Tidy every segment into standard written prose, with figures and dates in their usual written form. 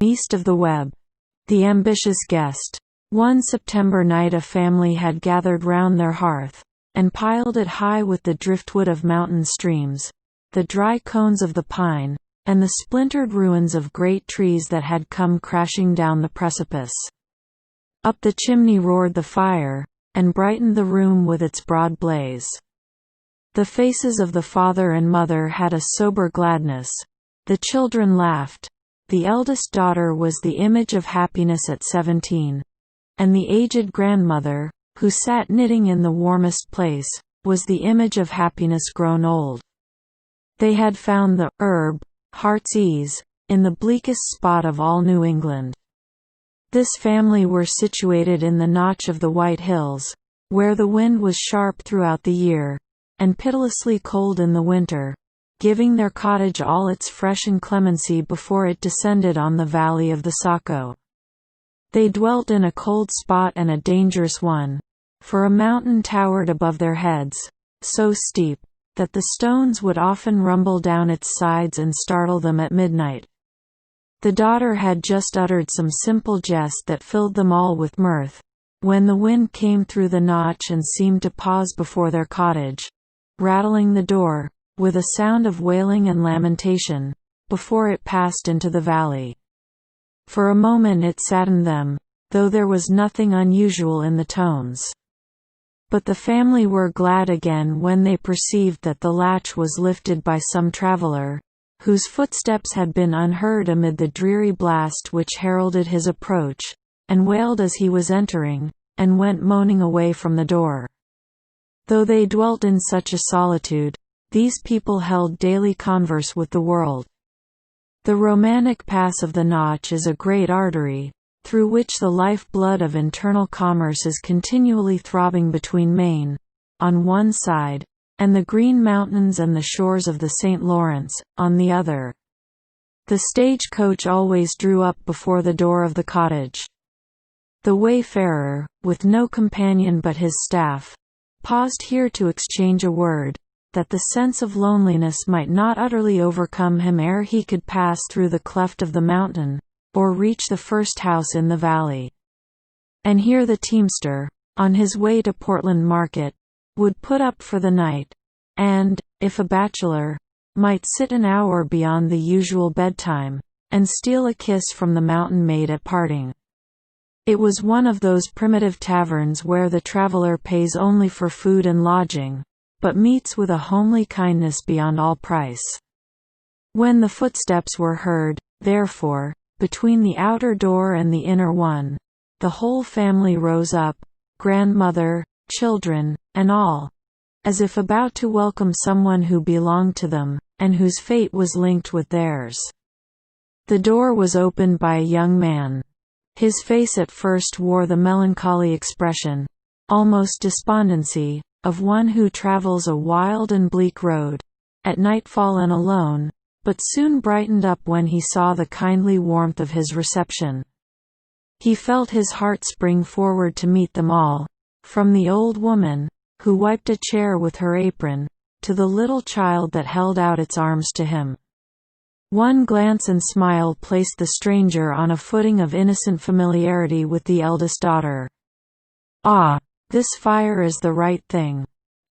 East of the web. The ambitious guest. One September night a family had gathered round their hearth, and piled it high with the driftwood of mountain streams, the dry cones of the pine, and the splintered ruins of great trees that had come crashing down the precipice. Up the chimney roared the fire, and brightened the room with its broad blaze. The faces of the father and mother had a sober gladness. The children laughed. The eldest daughter was the image of happiness at 17. And the aged grandmother, who sat knitting in the warmest place, was the image of happiness grown old. They had found the herb, heart's ease, in the bleakest spot of all New England. This family were situated in the notch of the White Hills, where the wind was sharp throughout the year, and pitilessly cold in the winter, giving their cottage all its fresh inclemency before it descended on the valley of the Saco. They dwelt in a cold spot and a dangerous one, for a mountain towered above their heads, so steep, that the stones would often rumble down its sides and startle them at midnight. The daughter had just uttered some simple jest that filled them all with mirth, when the wind came through the notch and seemed to pause before their cottage, rattling the door, with a sound of wailing and lamentation, before it passed into the valley. For a moment it saddened them, though there was nothing unusual in the tones. But the family were glad again when they perceived that the latch was lifted by some traveler, whose footsteps had been unheard amid the dreary blast which heralded his approach, and wailed as he was entering, and went moaning away from the door. Though they dwelt in such a solitude, these people held daily converse with the world. The romantic pass of the Notch is a great artery, through which the life-blood of internal commerce is continually throbbing between Maine, on one side, and the Green Mountains and the shores of the St. Lawrence, on the other. The stage-coach always drew up before the door of the cottage. The wayfarer, with no companion but his staff, paused here to exchange a word, that the sense of loneliness might not utterly overcome him ere he could pass through the cleft of the mountain, or reach the first house in the valley. And here the teamster, on his way to Portland Market, would put up for the night, and, if a bachelor, might sit an hour beyond the usual bedtime, and steal a kiss from the mountain maid at parting. It was one of those primitive taverns where the traveler pays only for food and lodging, but meets with a homely kindness beyond all price. When the footsteps were heard, therefore, between the outer door and the inner one, the whole family rose up, grandmother, children, and all, as if about to welcome someone who belonged to them, and whose fate was linked with theirs. The door was opened by a young man. His face at first wore the melancholy expression, almost despondency, of one who travels a wild and bleak road, at nightfall and alone, but soon brightened up when he saw the kindly warmth of his reception. He felt his heart spring forward to meet them all, from the old woman, who wiped a chair with her apron, to the little child that held out its arms to him. One glance and smile placed the stranger on a footing of innocent familiarity with the eldest daughter. "Ah, this fire is the right thing,"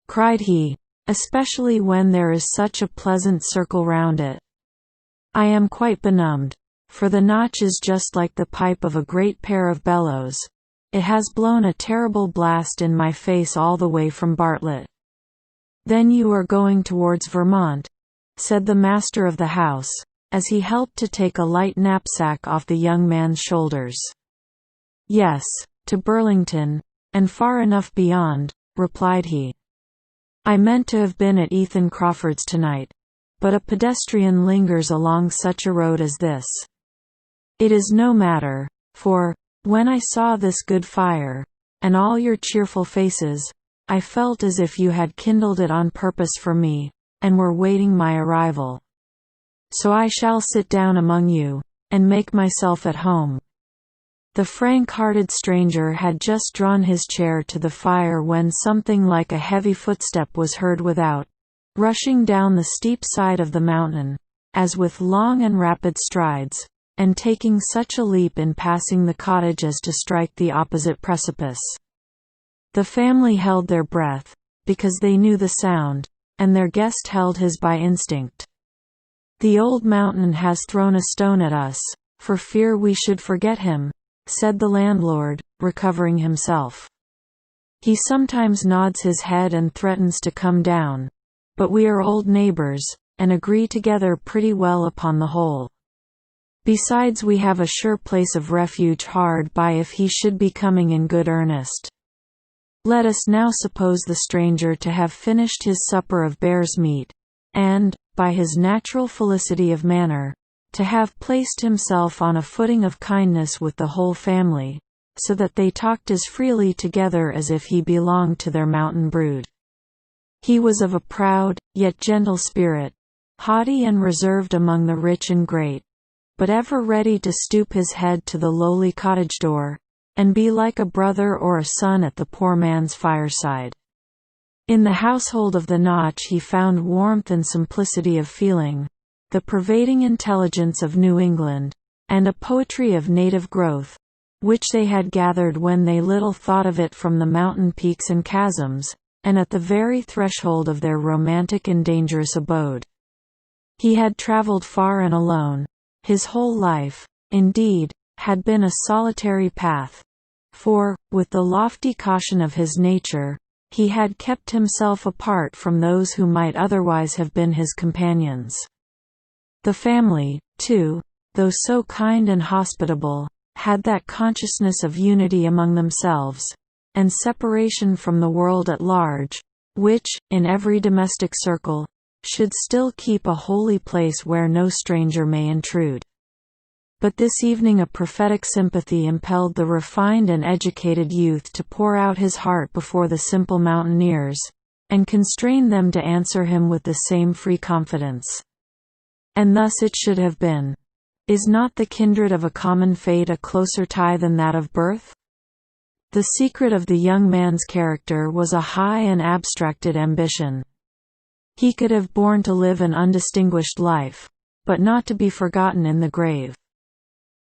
cried he, "especially when there is such a pleasant circle round it. I am quite benumbed, for the Notch is just like the pipe of a great pair of bellows. It has blown a terrible blast in my face all the way from Bartlett." "Then you are going towards Vermont?" said the master of the house, as he helped to take a light knapsack off the young man's shoulders. "Yes, to Burlington, and far enough beyond," replied he. "I meant to have been at Ethan Crawford's tonight, but a pedestrian lingers along such a road as this. It is no matter, for, when I saw this good fire, and all your cheerful faces, I felt as if you had kindled it on purpose for me, and were waiting my arrival. So I shall sit down among you, and make myself at home." The frank-hearted stranger had just drawn his chair to the fire when something like a heavy footstep was heard without, rushing down the steep side of the mountain, as with long and rapid strides, and taking such a leap in passing the cottage as to strike the opposite precipice. The family held their breath, because they knew the sound, and their guest held his by instinct. "The old mountain has thrown a stone at us, for fear we should forget him," said the landlord, recovering himself. "He sometimes nods his head and threatens to come down, but we are old neighbors, and agree together pretty well upon the whole. Besides, we have a sure place of refuge hard by if he should be coming in good earnest. Let us now suppose the stranger to have finished his supper of bear's meat, and, by his natural felicity of manner, to have placed himself on a footing of kindness with the whole family, so that they talked as freely together as if he belonged to their mountain brood. He was of a proud, yet gentle spirit, haughty and reserved among the rich and great, but ever ready to stoop his head to the lowly cottage door, and be like a brother or a son at the poor man's fireside. In the household of the Notch he found warmth and simplicity of feeling, the pervading intelligence of New England, and a poetry of native growth, which they had gathered when they little thought of it from the mountain peaks and chasms, and at the very threshold of their romantic and dangerous abode. He had traveled far and alone. His whole life, indeed, had been a solitary path, for, with the lofty caution of his nature, he had kept himself apart from those who might otherwise have been his companions. The family, too, though so kind and hospitable, had that consciousness of unity among themselves, and separation from the world at large, which, in every domestic circle, should still keep a holy place where no stranger may intrude. But this evening a prophetic sympathy impelled the refined and educated youth to pour out his heart before the simple mountaineers, and constrain them to answer him with the same free confidence. And thus it should have been. Is not the kindred of a common fate a closer tie than that of birth? The secret of the young man's character was a high and abstracted ambition. He could have borne to live an undistinguished life, but not to be forgotten in the grave.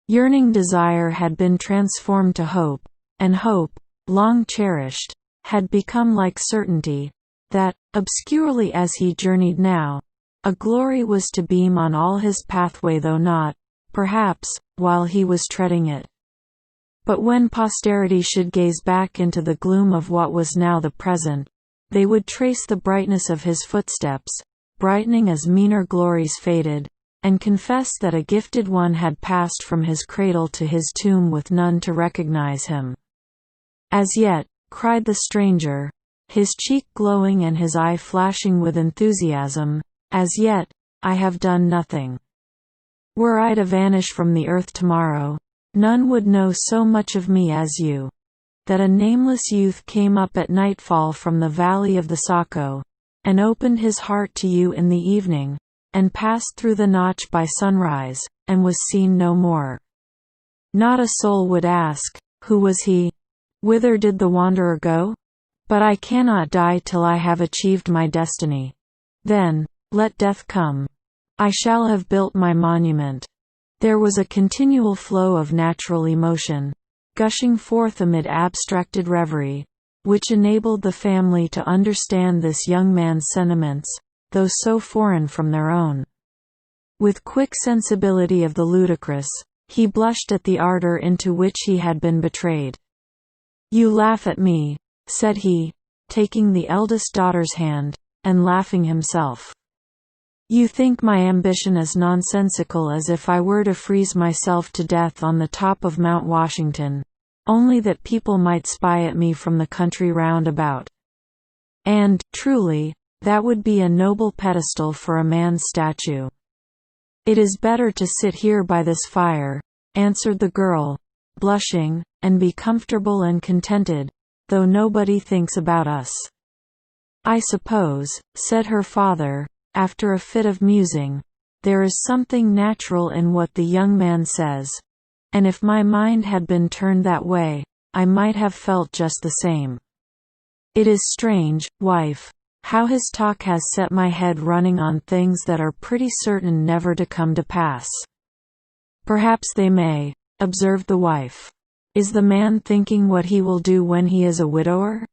Yearning desire had been transformed to hope, and hope, long cherished, had become like certainty, that, obscurely as he journeyed now, a glory was to beam on all his pathway, though not, perhaps, while he was treading it. But when posterity should gaze back into the gloom of what was now the present, they would trace the brightness of his footsteps, brightening as meaner glories faded, and confess that a gifted one had passed from his cradle to his tomb with none to recognize him. "As yet," cried the stranger, his cheek glowing and his eye flashing with enthusiasm, "as yet, I have done nothing. Were I to vanish from the earth tomorrow, none would know so much of me as you." That a nameless youth came up at nightfall from the valley of the Saco, and opened his heart to you in the evening, and passed through the Notch by sunrise, and was seen no more. Not a soul would ask, who was he? Whither did the wanderer go? But I cannot die till I have achieved my destiny. Then, let death come. I shall have built my monument. There was a continual flow of natural emotion, gushing forth amid abstracted reverie, which enabled the family to understand this young man's sentiments, though so foreign from their own. With quick sensibility of the ludicrous, he blushed at the ardor into which he had been betrayed. "You laugh at me," said he, taking the eldest daughter's hand, and laughing himself. "You think my ambition as nonsensical as if I were to freeze myself to death on the top of Mount Washington, only that people might spy at me from the country round about. And, truly, that would be a noble pedestal for a man's statue." "It is better to sit here by this fire," answered the girl, blushing, "and be comfortable and contented, though nobody thinks about us." "I suppose," said her father, after a fit of musing, "there is something natural in what the young man says, and if my mind had been turned that way, I might have felt just the same. It is strange, wife, how his talk has set my head running on things that are pretty certain never to come to pass." "Perhaps they may," observed the wife. "Is the man thinking what he will do when he is a widower?"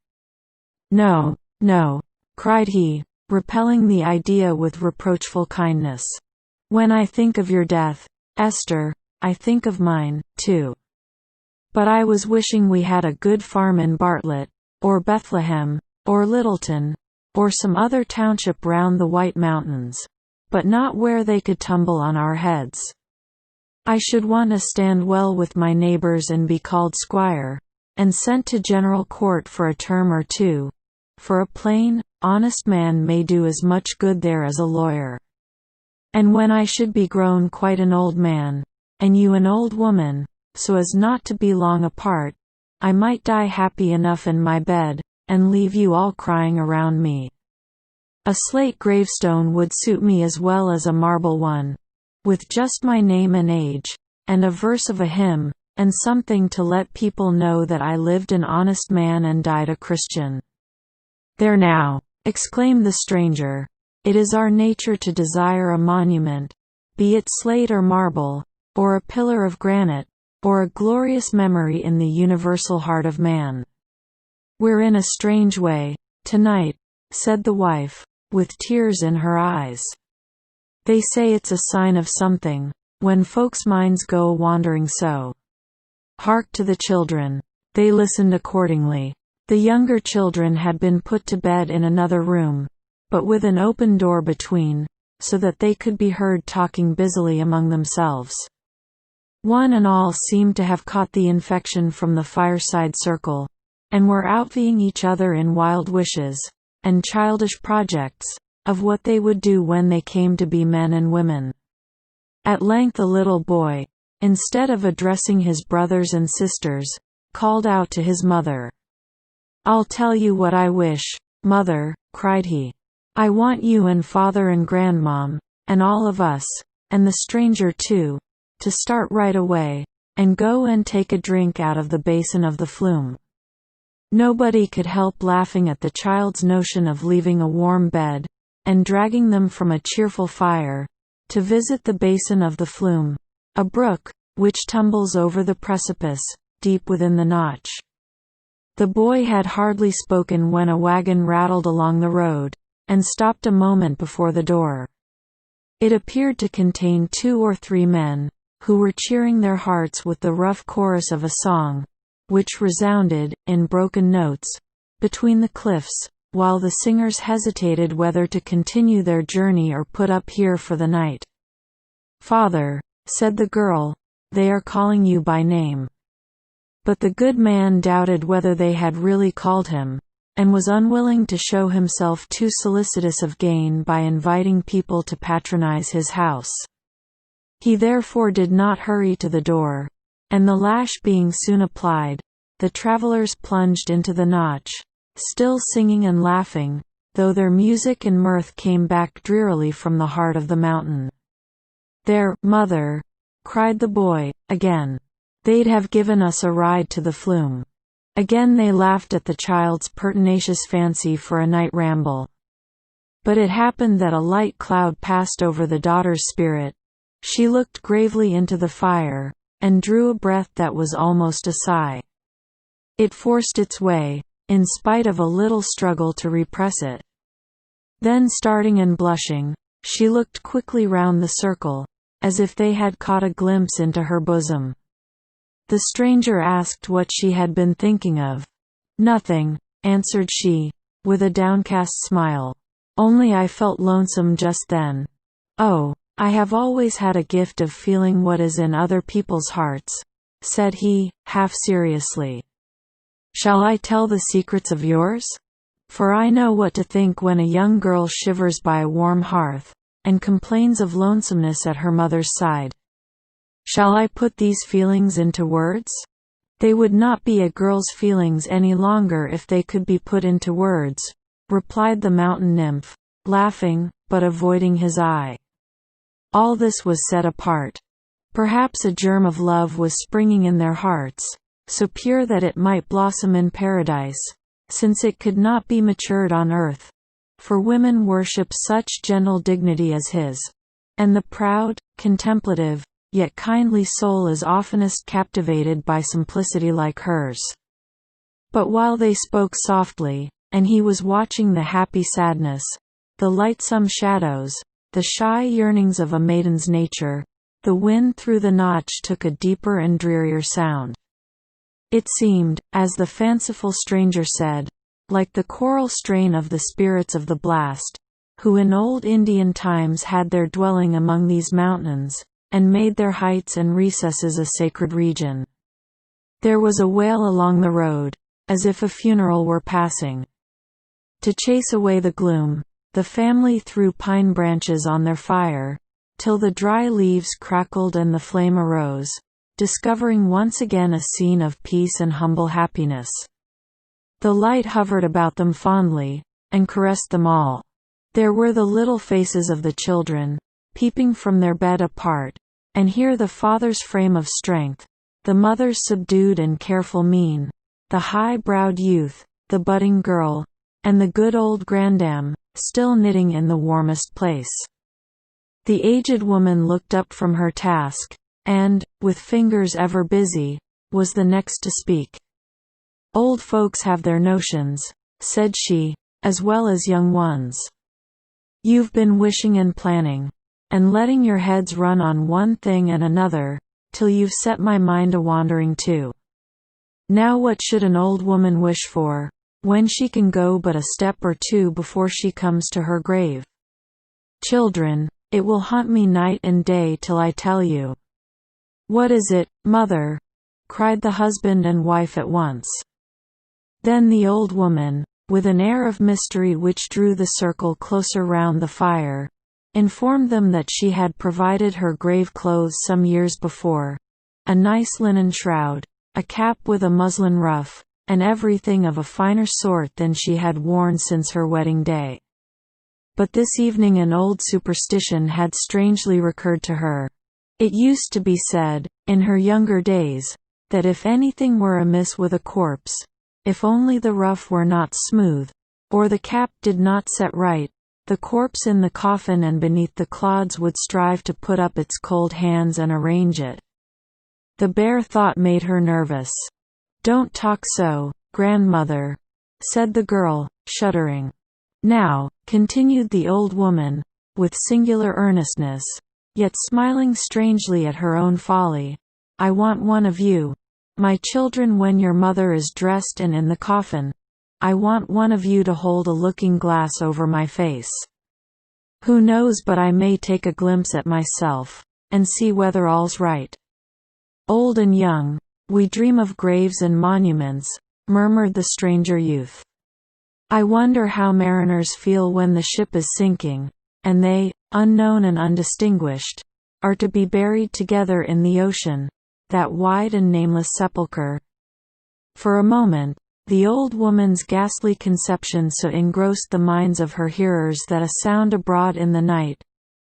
"No, no," cried he, repelling the idea with reproachful kindness. "When I think of your death, Esther, I think of mine, too. But I was wishing we had a good farm in Bartlett, or Bethlehem, or Littleton, or some other township round the White Mountains, but not where they could tumble on our heads. I should want to stand well with my neighbors and be called squire, and sent to General Court for a term or two, for a plain, honest man may do as much good there as a lawyer. And when I should be grown quite an old man, and you an old woman, so as not to be long apart, I might die happy enough in my bed, and leave you all crying around me. A slate gravestone would suit me as well as a marble one, with just my name and age, and a verse of a hymn, and something to let people know that I lived an honest man and died a Christian." "There now," exclaimed the stranger, "it is our nature to desire a monument, be it slate or marble, or a pillar of granite, or a glorious memory in the universal heart of man. We're in a strange way, tonight," said the wife, with tears in her eyes. "They say it's a sign of something, when folks' minds go wandering so." Hark to the children. They listened accordingly. The younger children had been put to bed in another room, but with an open door between, so that they could be heard talking busily among themselves. One and all seemed to have caught the infection from the fireside circle, and were envying each other in wild wishes, and childish projects, of what they would do when they came to be men and women. At length a little boy, instead of addressing his brothers and sisters, called out to his mother. "I'll tell you what I wish, mother," cried he. "I want you and father and grandmom, and all of us, and the stranger too, to start right away, and go and take a drink out of the basin of the flume." Nobody could help laughing at the child's notion of leaving a warm bed, and dragging them from a cheerful fire, to visit the basin of the flume, a brook, which tumbles over the precipice, deep within the notch. The boy had hardly spoken when a wagon rattled along the road, and stopped a moment before the door. It appeared to contain 2 or 3 men, who were cheering their hearts with the rough chorus of a song, which resounded, in broken notes, between the cliffs, while the singers hesitated whether to continue their journey or put up here for the night. "Father," said the girl, "they are calling you by name." But the good man doubted whether they had really called him, and was unwilling to show himself too solicitous of gain by inviting people to patronize his house. He therefore did not hurry to the door, and the lash being soon applied, the travelers plunged into the notch, still singing and laughing, though their music and mirth came back drearily from the heart of the mountain. "There, mother!" cried the boy, again. "They'd have given us a ride to the flume." Again they laughed at the child's pertinacious fancy for a night ramble. But it happened that a light cloud passed over the daughter's spirit. She looked gravely into the fire, and drew a breath that was almost a sigh. It forced its way, in spite of a little struggle to repress it. Then starting and blushing, she looked quickly round the circle, as if they had caught a glimpse into her bosom. The stranger asked what she had been thinking of. "Nothing," answered she, with a downcast smile. "Only I felt lonesome just then." "Oh, I have always had a gift of feeling what is in other people's hearts," said he, half seriously. "Shall I tell the secrets of yours? For I know what to think when a young girl shivers by a warm hearth, and complains of lonesomeness at her mother's side. Shall I put these feelings into words? They would not be a girl's feelings any longer if they could be put into words," replied the mountain nymph, laughing, but avoiding his eye. All this was said apart. Perhaps a germ of love was springing in their hearts, so pure that it might blossom in paradise, since it could not be matured on earth. For women worship such gentle dignity as his, and the proud, contemplative, yet kindly soul is oftenest captivated by simplicity like hers. But while they spoke softly, and he was watching the happy sadness, the lightsome shadows, the shy yearnings of a maiden's nature, the wind through the notch took a deeper and drearier sound. It seemed, as the fanciful stranger said, like the choral strain of the spirits of the blast, who in old Indian times had their dwelling among these mountains, and made their heights and recesses a sacred region. There was a wail along the road, as if a funeral were passing. To chase away the gloom, the family threw pine branches on their fire, till the dry leaves crackled and the flame arose, discovering once again a scene of peace and humble happiness. The light hovered about them fondly, and caressed them all. There were the little faces of the children, peeping from their bed apart, and here the father's frame of strength, the mother's subdued and careful mien, the high-browed youth, the budding girl, and the good old grandam, still knitting in the warmest place. The aged woman looked up from her task, and, with fingers ever busy, was the next to speak. "Old folks have their notions," said she, "as well as young ones. You've been wishing and planning, and letting your heads run on one thing and another, till you've set my mind a-wandering too. Now what should an old woman wish for, when she can go but a step or two before she comes to her grave? Children, it will haunt me night and day till I tell you." "What is it, mother?" cried the husband and wife at once. Then the old woman, with an air of mystery which drew the circle closer round the fire, informed them that she had provided her grave clothes some years before, a nice linen shroud, a cap with a muslin ruff, and everything of a finer sort than she had worn since her wedding day. But this evening an old superstition had strangely recurred to her. It used to be said, in her younger days, that if anything were amiss with a corpse, if only the ruff were not smooth, or the cap did not set right, the corpse in the coffin and beneath the clods would strive to put up its cold hands and arrange it. The bare thought made her nervous. "Don't talk so, grandmother," said the girl, shuddering. "Now," continued the old woman, with singular earnestness, yet smiling strangely at her own folly, "I want one of you, my children, when your mother is dressed and in the coffin. I want one of you to hold a looking-glass over my face. Who knows but I may take a glimpse at myself, and see whether all's right. Old and young, we dream of graves and monuments," murmured the stranger youth. "I wonder how mariners feel when the ship is sinking, and they, unknown and undistinguished, are to be buried together in the ocean, that wide and nameless sepulchre." For a moment, the old woman's ghastly conception so engrossed the minds of her hearers that a sound abroad in the night,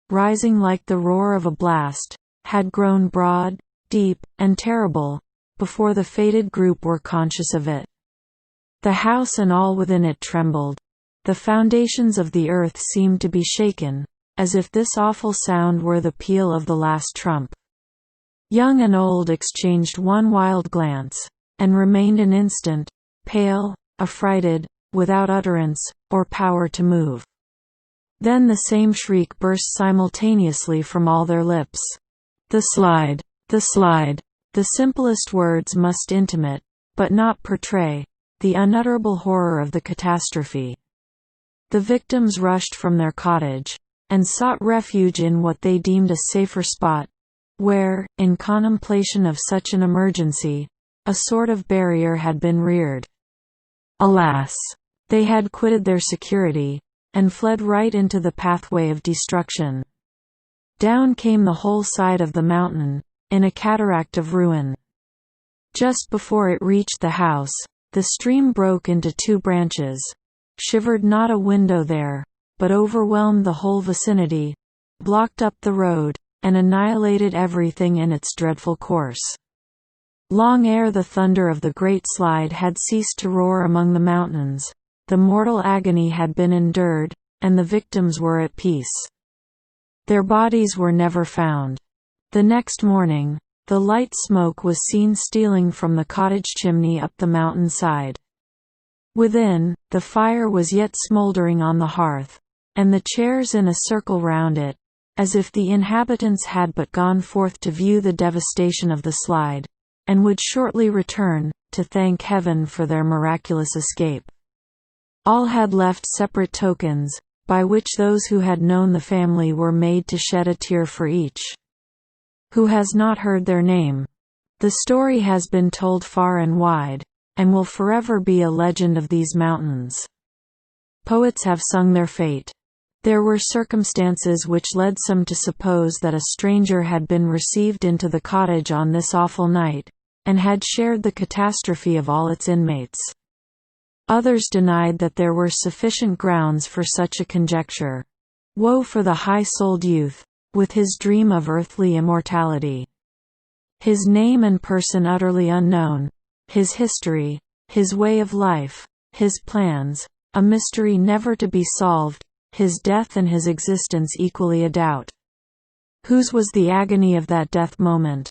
rising like the roar of a blast, had grown broad, deep, and terrible, before the fated group were conscious of it. The house and all within it trembled. The foundations of the earth seemed to be shaken, as if this awful sound were the peal of the last trump. Young and old exchanged one wild glance, and remained an instant, pale, affrighted, without utterance, or power to move. Then the same shriek burst simultaneously from all their lips. "The slide! The slide!" The simplest words must intimate, but not portray, the unutterable horror of the catastrophe. The victims rushed from their cottage, and sought refuge in what they deemed a safer spot, where, in contemplation of such an emergency, a sort of barrier had been reared. Alas! They had quitted their security, and fled right into the pathway of destruction. Down came the whole side of the mountain, in a cataract of ruin. Just before it reached the house, the stream broke into two branches, shivered not a window there, but overwhelmed the whole vicinity, blocked up the road, and annihilated everything in its dreadful course. Long ere the thunder of the great slide had ceased to roar among the mountains, the mortal agony had been endured, and the victims were at peace. Their bodies were never found. The next morning, the light smoke was seen stealing from the cottage chimney up the mountain side. Within, the fire was yet smouldering on the hearth, and the chairs in a circle round it, as if the inhabitants had but gone forth to view the devastation of the slide, and would shortly return, to thank heaven for their miraculous escape. All had left separate tokens, by which those who had known the family were made to shed a tear for each who has not heard their name. The story has been told far and wide, and will forever be a legend of these mountains. Poets have sung their fate. There were circumstances which led some to suppose that a stranger had been received into the cottage on this awful night, and had shared the catastrophe of all its inmates. Others denied that there were sufficient grounds for such a conjecture. Woe for the high-souled youth, with his dream of earthly immortality. His name and person utterly unknown, his history, his way of life, his plans, a mystery never to be solved, his death and his existence equally a doubt. Whose was the agony of that death moment?